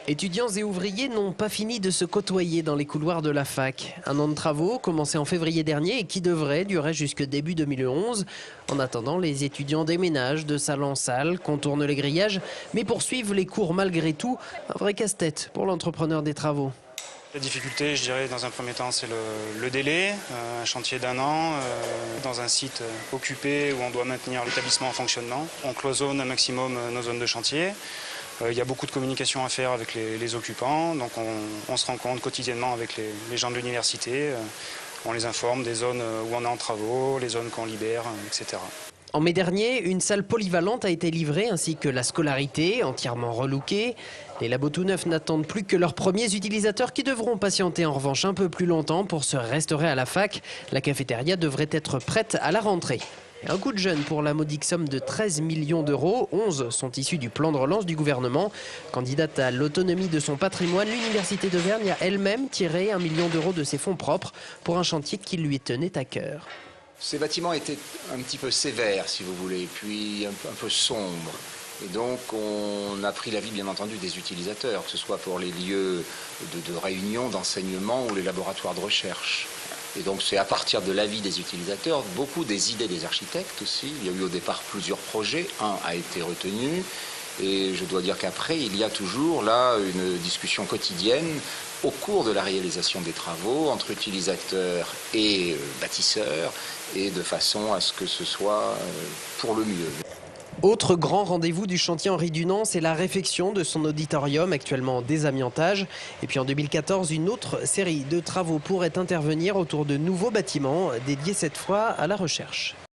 Étudiants et ouvriers n'ont pas fini de se côtoyer dans les couloirs de la fac. Un an de travaux commencé en février dernier et qui devrait durer jusque début 2011. En attendant, les étudiants déménagent de salle en salle, contournent les grillages, mais poursuivent les cours malgré tout. Un vrai casse-tête pour l'entrepreneur des travaux. La difficulté, je dirais, dans un premier temps, c'est le délai. Un chantier d'un an, dans un site occupé où on doit maintenir l'établissement en fonctionnement. On cloisonne un maximum nos zones de chantier. Il y a beaucoup de communication à faire avec les occupants, donc on se rencontre quotidiennement avec les gens de l'université. On les informe des zones où on est en travaux, les zones qu'on libère, etc. En mai dernier, une salle polyvalente a été livrée ainsi que la scolarité, entièrement relookée. Les labos tout neufs n'attendent plus que leurs premiers utilisateurs qui devront patienter en revanche un peu plus longtemps pour se restaurer à la fac. La cafétéria devrait être prête à la rentrée. Un coup de jeune pour la modique somme de 13 millions d'euros. 11 sont issus du plan de relance du gouvernement. Candidate à l'autonomie de son patrimoine, l'Université d'Auvergne a elle-même tiré 1 million d'euros de ses fonds propres pour un chantier qui lui tenait à cœur. Ces bâtiments étaient un petit peu sévères, si vous voulez, puis un peu sombres. Et donc, on a pris l'avis, bien entendu, des utilisateurs, que ce soit pour les lieux de réunion, d'enseignement ou les laboratoires de recherche. Et donc, c'est à partir de l'avis des utilisateurs, beaucoup des idées des architectes aussi. Il y a eu au départ plusieurs projets. Un a été retenu. Et je dois dire qu'après, il y a toujours là une discussion quotidienne au cours de la réalisation des travaux entre utilisateurs et bâtisseurs, et de façon à ce que ce soit pour le mieux. Autre grand rendez-vous du chantier Henri Dunant, c'est la réfection de son auditorium actuellement en désamiantage. Et puis en 2014, une autre série de travaux pourrait intervenir autour de nouveaux bâtiments dédiés cette fois à la recherche.